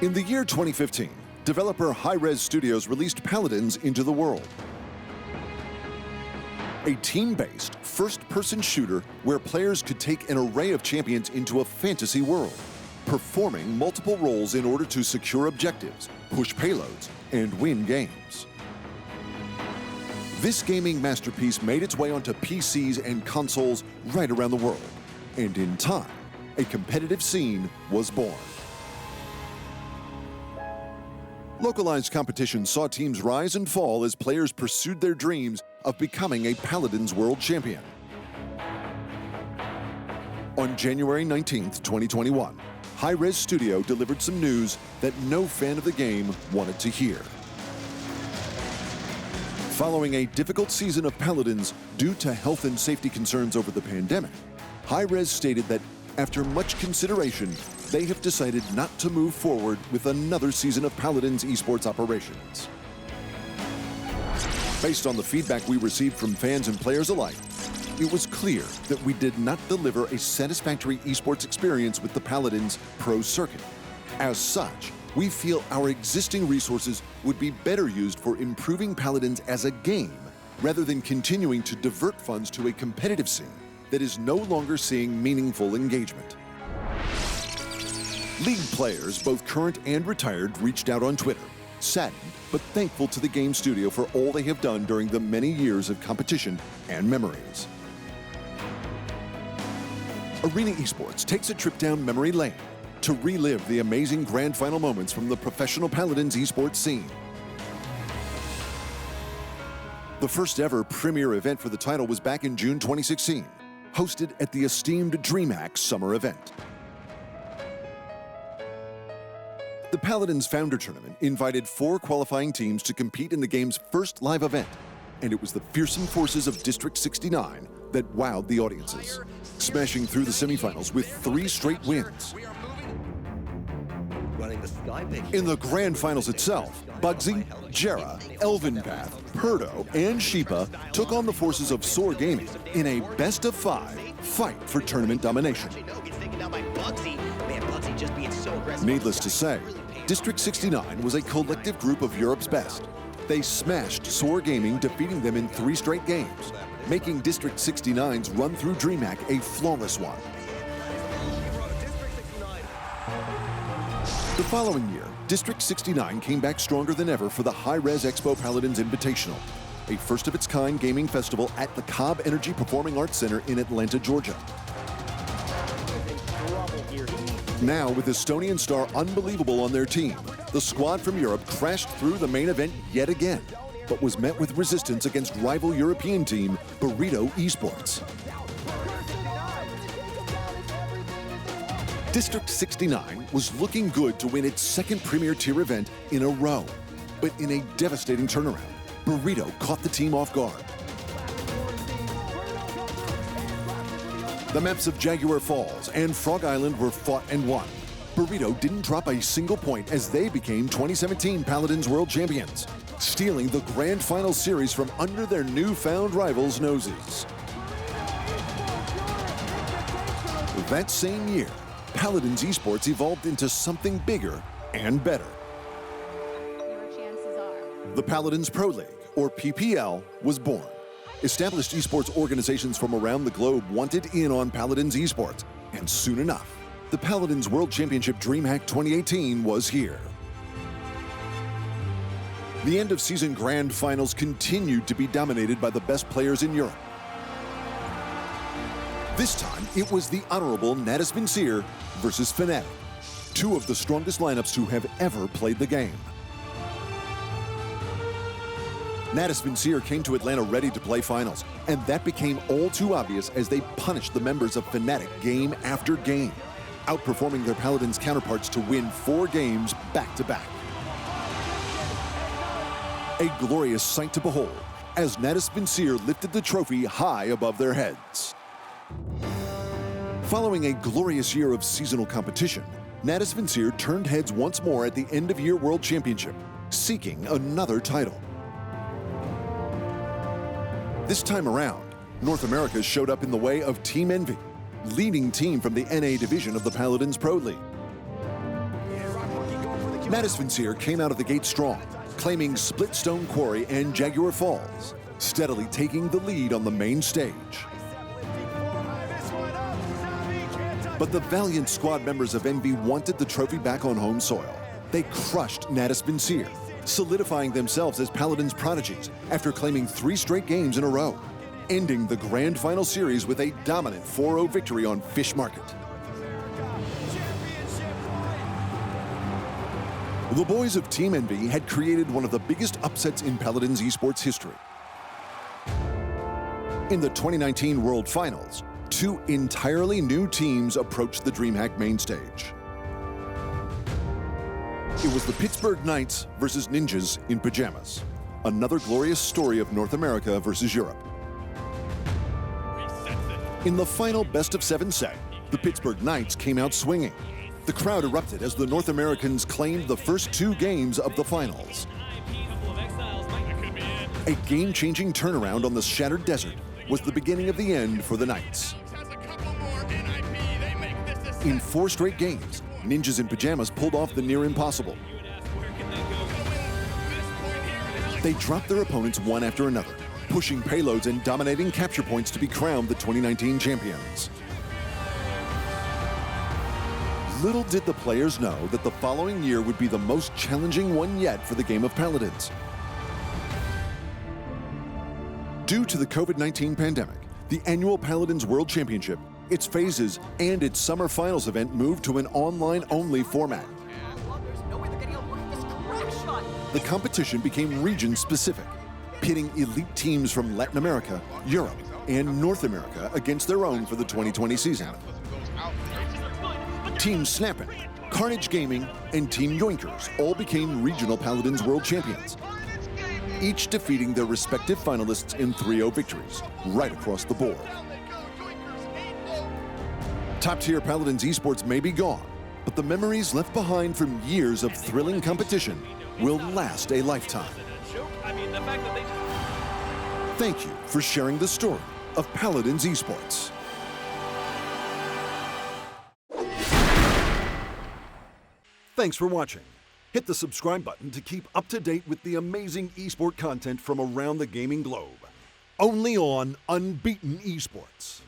In the year 2015, developer High-rez Studios released Paladins into the world. A team-based, first-person shooter where players could take an array of champions into a fantasy world, performing multiple roles in order to secure objectives, push payloads, and win games. This gaming masterpiece made its way onto PCs and consoles right around the world, and in time, a competitive scene was born. Localized competition saw teams rise and fall as players pursued their dreams of becoming a Paladins World Champion. On January 19th, 2021, High-rez Studio delivered some news that no fan of the game wanted to hear. Following a difficult season of Paladins due to health and safety concerns over the pandemic, High-rez stated that after much consideration, they have decided not to move forward with another season of Paladins Esports operations. Based on the feedback we received from fans and players alike, it was clear that we did not deliver a satisfactory esports experience with the Paladins Pro Circuit. As such, we feel our existing resources would be better used for improving Paladins as a game, rather than continuing to divert funds to a competitive scene that is no longer seeing meaningful engagement. League players, both current and retired, reached out on Twitter, saddened but thankful to the game studio for all they have done during the many years of competition and memories. Arena Esports takes a trip down memory lane to relive the amazing grand final moments from the professional Paladins esports scene. The first ever premier event for the title was back in June 2016, hosted at the esteemed DreamHack Summer Event. The Paladins Founder Tournament invited 4 qualifying teams to compete in the game's first live event, and it was the fearsome forces of District 69 that wowed the audiences, smashing through the semifinals with 3 straight wins. In the grand finals itself, Bugsy, Jera, Elvenpath, Perdo, and Sheepa took on the forces of Soar Gaming in a best-of-5 fight for tournament domination. Needless to say, District 69 was a collective group of Europe's best. They smashed Soar Gaming, defeating them in 3 straight games, making District 69's run through DreamHack a flawless one. The following year, District 69 came back stronger than ever for the High-rez Expo Paladins Invitational, a first-of-its-kind gaming festival at the Cobb Energy Performing Arts Center in Atlanta, Georgia. Now, with Estonian star Unbelievable on their team, the squad from Europe crashed through the main event yet again, but was met with resistance against rival European team Burritoesports. District 69 was looking good to win its second Premier Tier event in a row, but in a devastating turnaround, Burrito caught the team off guard. The maps of Jaguar Falls and Frog Island were fought and won. Burrito didn't drop a single point as they became 2017 Paladins World Champions, stealing the Grand Final series from under their newfound rivals' noses. That same year, Paladins Esports evolved into something bigger and better. The Paladins Pro League, or PPL, was born. Established esports organizations from around the globe wanted in on Paladins Esports, and soon enough, the Paladins World Championship DreamHack 2018 was here. The end-of-season grand finals continued to be dominated by the best players in Europe. This time, it was the honorable Natus VINCERE versus Fnatic, 2 of the strongest lineups to have ever played the game. Natus VINCERE came to Atlanta ready to play finals, and that became all too obvious as they punished the members of Fnatic game after game, outperforming their Paladins counterparts to win 4 games back-to-back. A glorious sight to behold as Natus VINCERE lifted the trophy high above their heads. Following a glorious year of seasonal competition, Natus VINCERE turned heads once more at the end-of-year World Championship, seeking another title. This time around, North America showed up in the way of Team Envy, leading team from the NA division of the Paladins Pro League. Natus VINCERE came out of the gate strong, claiming Splitstone Quarry and Jaguar Falls, steadily taking the lead on the main stage. But the valiant squad members of Envy wanted the trophy back on home soil. They crushed Natus VINCERE, solidifying themselves as Paladins prodigies after claiming 3 straight games in a row, ending the grand final series with a dominant 4-0 victory on Fish Market. The boys of Team Envy had created one of the biggest upsets in Paladins Esports history. In the 2019 World Finals, 2 entirely new teams approached the DreamHack main stage. It was the Pittsburgh Knights versus Ninjas in Pajamas, another glorious story of North America versus Europe. In the final best-of-7 set, the Pittsburgh Knights came out swinging. The crowd erupted as the North Americans claimed the first 2 games of the finals. A game-changing turnaround on the shattered desert was the beginning of the end for the Knights. In 4 straight games, Ninjas in Pajamas pulled off the near impossible. They dropped their opponents one after another, pushing payloads and dominating capture points to be crowned the 2019 champions. Little did the players know that the following year would be the most challenging one yet for the game of Paladins. Due to the COVID-19 pandemic, the annual Paladins World Championship, its phases, and its summer finals event moved to an online-only format. The competition became region-specific, pitting elite teams from Latin America, Europe, and North America against their own for the 2020 season. Team Snappin', Carnage Gaming, and Team Yoinkers all became regional Paladins World Champions, each defeating their respective finalists in 3-0 victories, right across the board. Top-tier Paladins Esports may be gone, but the memories left behind from years of thrilling competition will last a lifetime. Thank you for sharing the story of Paladins Esports. Thanks for watching. Hit the subscribe button to keep up to date with the amazing esport content from around the gaming globe. Only on Unbeaten Esports.